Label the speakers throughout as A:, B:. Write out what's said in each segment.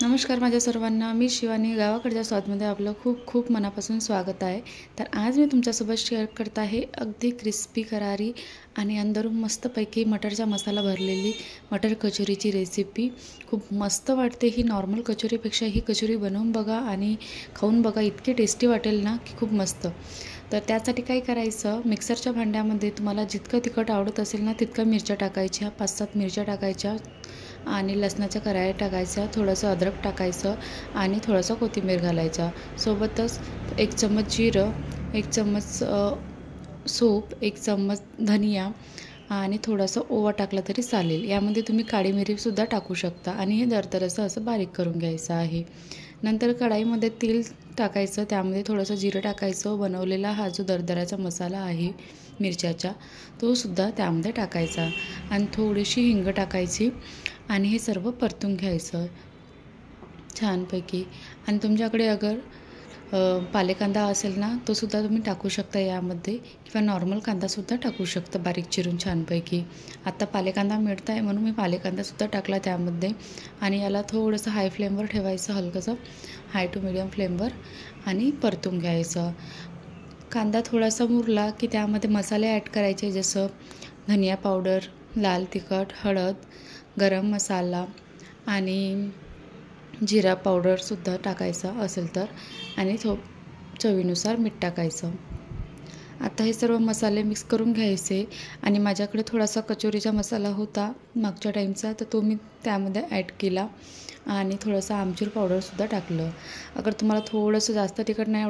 A: नमस्कार माझ्या सर्वांना, मी शिवानी. गावाकडच्या स्वादमध्ये आपलं खूप खूप मनापासून स्वागत आहे. तर आज मी तुमच्यासोबत शेअर करत आहे अगदी क्रिस्पी करारी आणि अंदरून मस्तपैकी मटरचा मसाला भरलेली मटर कचोरीची रेसिपी. खूप मस्त वाटते ही. नॉर्मल कचोरीपेक्षा ही कचोरी बनवून बघा आणि खाऊन बघा, इतकी टेस्टी वाटेल ना की खूप मस्त. तर त्यासाठी काय करायचं, मिक्सरच्या भांड्यामध्ये तुम्हाला जितकं तिखट आवडत असेल ना तितक्या मिरच्या टाकायच्या, 5-7 मिरच्या टाकायच्या आणि लसणाच्या कराया टाकायच्या, थोडंसं अद्रक टाकायचं आणि थोडंसं कोथिंबीर घालायचा. सोबतच 1 चम्मच जिरं, 1 चम्मच सूप, 1 चम्मच धनिया आणि थोडंसं ओवा टाकला तरी चालेल. यामध्ये तुम्ही काळी मिरीसुद्धा टाकू शकता आणि हे दरदरसं असं बारीक करून घ्यायचं आहे. नंतर कढाईमध्ये तेल टाकायचं, त्यामध्ये थोडंसं जिरं टाकायचं. बनवलेला हा जो दरदराचा मसाला आहे मिरच्याचा, तो सुद्धा त्यामध्ये टाकायचा आणि थोडीशी हिंग टाकायची आणि हे सर्व परतून घ्यायचं छानपैकी. आणि तुमच्याकडे अगर पालेकांदा असेल ना, तो सुद्धा तुम्ही टाकू शकता यामध्ये, किंवा नॉर्मल कांदासुद्धा टाकू शकता बारीक चिरून छानपैकी. आता पालेकांदा मिळत आहे म्हणून मी पालेकांदासुद्धा टाकला त्यामध्ये. आणि याला थोडंसं हाय फ्लेमवर ठेवायचं, हलकंसं हाय टू मिडियम फ्लेमवर, आणि परतून घ्यायचं. कांदा थोडासा मुरला की त्यामध्ये मसाले ॲड करायचे, जसं धनिया पावडर, लाल तिखट, हळद, गरम मसाला आणि जिरा पावडरसुद्धा टाकायचा असेल तर, आणि चवीनुसार मीठ टाकायचं. आता हे सर्व मसाले मिक्स करून घ्यायचे. आणि माझ्याकडे थोडासा कचोरीचा मसाला होता मागच्या टाईमचा, तर तो मी त्यामध्ये ॲड केला आणि थोडंसं आमचूर पावडरसुद्धा टाकलं. अगर तुम्हाला थोडंसं जास्त तिखट नाही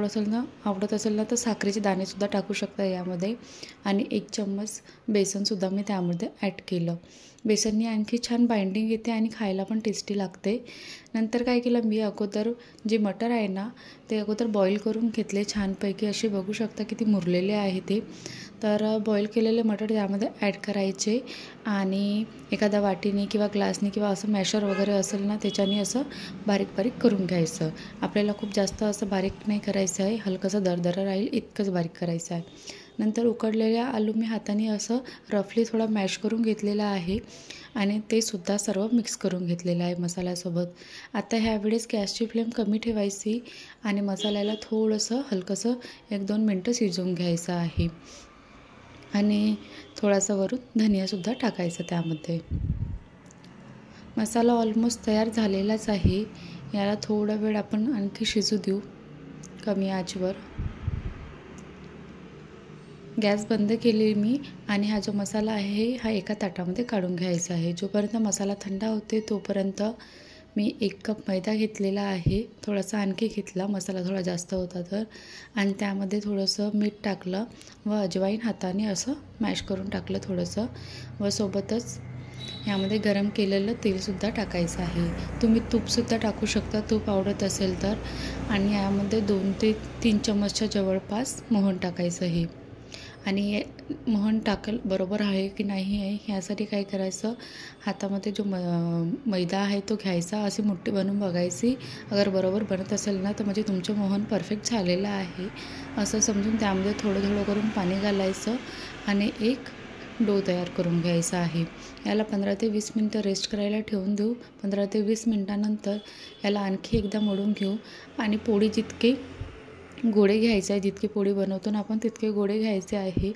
A: आवडत असेल ना तर साखरेचे दाणेसुद्धा टाकू शकता यामध्ये. आणि 1 चम्मच बेसनसुद्धा मी त्यामध्ये ॲड केलं. बेसननी आणखी छान बाइंडिंग येते आणि खायला पण टेस्टी लागते. नंतर काय केलं, मी अगोदर जे मटर आहे ना ते अगोदर बॉईल करून घेतले छानपैकी. असे बघू शकता किती मुरलेले आहे ते. तर बॉईल केलेले मटर त्यामध्ये ॲड करायचे आणि एखाद्या वाटीने किंवा ग्लासने किंवा असं मॅशर वगैरे असेल ना त्याच्याने असं बारीक बारीक करून घ्यायचं. आपल्याला खूप जास्त असं बारीक नाही करायचं आहे, हलकंसं दरदरा राहील इतकंच बारीक करायचं आहे. नंतर उकडलेल्या आलू मी हाताने असं रफली थोडा मॅश करून घेतलेला आहे आणि ते सुद्धा सर्व मिक्स करून घेतलेलं आहे मसाल्यासोबत. आता ह्यावेळेस गॅसची फ्लेम कमी ठेवायची आणि मसाल्याला थोडंसं हलकंसं 1-2 मिनटं शिजवून घ्यायचं आहे. आणि थोडासा वरून धनियासुद्धा टाकायचा त्यामध्ये. मसाला ऑलमोस्ट तयार झालेलाच आहे. याला थोडा वेळ आपण आणखी शिजू देऊ कमी आचेवर. गॅस बंद केली मी आणि हा जो मसाला आहे हा एका ताटामध्ये काढून घ्यायचा आहे. जोपर्यंत मसाला थंड होते तोपर्यंत मी 1 कप मैदा घेतलेला आहे. थोडासा आणखी घेतला, मसाला थोडा जास्त होता तर. आणि त्यामध्ये थोडंसं मीठ टाकलं व अजवाईन हाताने असं मॅश करून टाकलं थोडंसं. व सोबतच यामध्ये गरम केलेलं तेलसुद्धा टाकायचं आहे. तुम्ही तूपसुद्धा टाकू शकता, तूप आवडत असेल तर. आणि यामध्ये 2 ते 3 चम्मचच्या जवळपास मोहन टाकायचं आहे. आणि मोहन टाकल बरोबर आहे की नाही आहे ह्यासाठी काय करायचं, हातामध्ये जो मैदा आहे तो घ्यायचा, अशी मुठ्ठी बनवून बघायची. अगर बरोबर बनत असेल ना तर म्हणजे तुमचं मोहन परफेक्ट झालेलं आहे असं समजून त्यामध्ये थोडं थोडं करून पाणी घालायचं आणि एक डो तयार करून घ्यायचा आहे. याला 15 ते 20 मिनटं रेस्ट करायला ठेवून देऊ. 15 ते 20 मिनटानंतर याला आणखी एकदा मळून घेऊ आणि पोळी जितके गोळे घ्यायचे आहे, जितकी पोळी बनवतो ना आपण तितके गोळे घ्यायचे आहे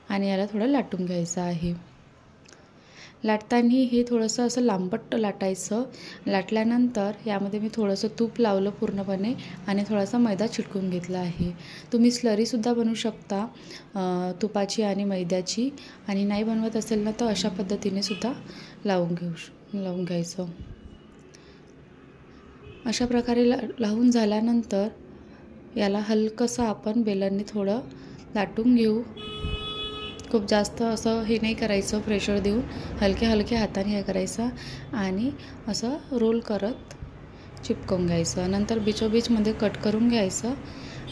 A: आणि याला थोडं लाटून घ्यायचं आहे. लाटताना हे थोडंसं असं लांबट लाटायचं. लाटल्यानंतर यामध्ये मी थोडंसं तूप लावलं पूर्णपणे आणि थोडासा मैदा चिटकून घेतला आहे. तुम्ही स्लरीसुद्धा बनवू शकता तुपाची आणि मैद्याची. आणि नाही बनवत असेल ना तर अशा पद्धतीने सुद्धा लावून घ्यायचं. अशा प्रकारे लावून झाल्यानंतर याला हलकंसं आपण बेलनने थोडं लाटून घेऊ. खूप जास्त असं हे नाही करायचं प्रेशर देऊन, हलक्या हलक्या हाताने हे करायचं आणि असं रोल करत चिपकवून घ्यायचं. नंतर बिचोबीचमध्ये कट करून घ्यायचं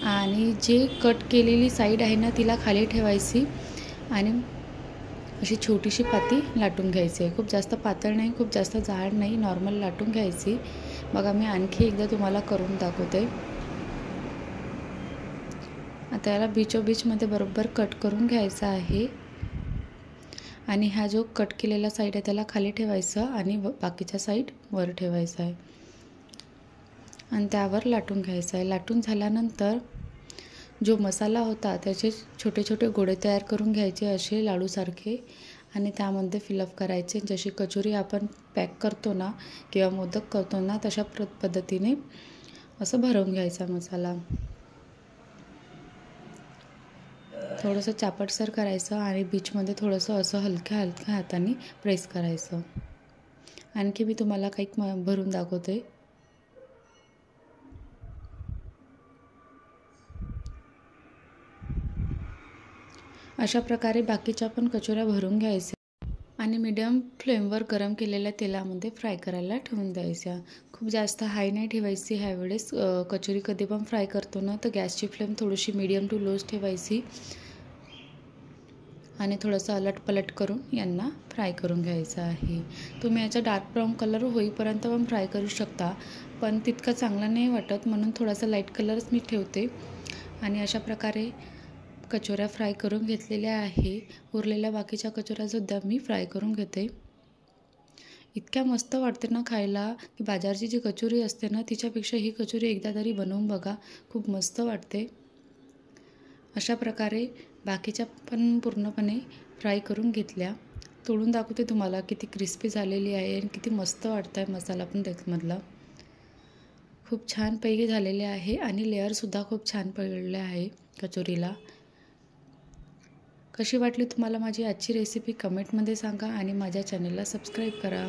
A: आणि जे कट केलेली साईड आहे ना तिला खाली ठेवायची आणि अशी छोटीशी पाती लाटून घ्यायची आहे. खूप जास्त पातळ नाही, खूप जास्त जाड नाही, नॉर्मल लाटून घ्यायची. बघा मी आणखी एकदा तुम्हाला करून दाखवते. आता याला बीचोबीचमध्ये बरोबर कट करून घ्यायचा आहे आणि हा जो कट केलेला साईड आहे त्याला खाली ठेवायचं आणि बाकीच्या साईड वर ठेवायचा आहे. आणि त्यावर लाटून घ्यायचं आहे. लाटून झाल्यानंतर जो मसाला होता त्याचे छोटे छोटे गोळे तयार करून घ्यायचे असे लाडूसारखे आणि त्यामध्ये फिलअप करायचे. जशी कचोरी आपण पॅक करतो ना किंवा मोदक करतो ना तशा पद्धतीने असं भरवून घ्यायचा मसाला. थोडंसं चापटसर करायचं आणि बीचमध्ये थोडंसं असं हलक्या हलक्या हाताने प्रेस करायचं. आणखी मी तुम्हाला काही भरून दाखवते. अशा प्रकारे बाकीच्या पण कचोऱ्या भरून घ्यायच्या आणि मीडियम फ्लेमवर गरम केलेल्या तेलामध्ये फ्राय करायला ठेवून द्यायच्या. खूप जास्त हाय नाही ठेवायची ह्यावेळेस. कचोरी कधी पण फ्राय करतो ना तर गॅसची फ्लेम थोडीशी मीडियम टू लोच ठेवायची आणि थोडंसं अलटपलट करून यांना फ्राय करून घ्यायचं आहे. तुम्ही याचा डार्क ब्राऊन कलर होईपर्यंत पण फ्राय करू शकता, पण तितकं चांगलं नाही वाटत म्हणून थोडासा लाईट कलरच मी ठेवते. आणि अशा प्रकारे कचोऱ्या फ्राय करून घेतलेल्या आहे. उरलेल्या बाकीच्या कचोऱ्यासुद्धा मी फ्राय करून घेते. इतक्या मस्त वाटते ना खायला की बाजारची जी कचोरी असते ना तिच्यापेक्षा ही कचोरी एकदा तरी बनवून बघा, खूप मस्त वाटते. अशा प्रकारे बाकीच्या पण पूर्णपणे फ्राय करून घेतल्या. तोडून दाखवते तुम्हाला किती क्रिस्पी झालेली आहे आणि किती मस्त वाटत आहे मसाला पण त्यामधला. खूप छानपैकी झालेले आहे आणि लेअरसुद्धा खूप छान पडलेले आहे कचोरीला. कशी वाटली तुम्हाला माझी आजची रेसिपी कमेंटमध्ये सांगा आणि माझ्या चॅनलला सबस्क्राईब करा.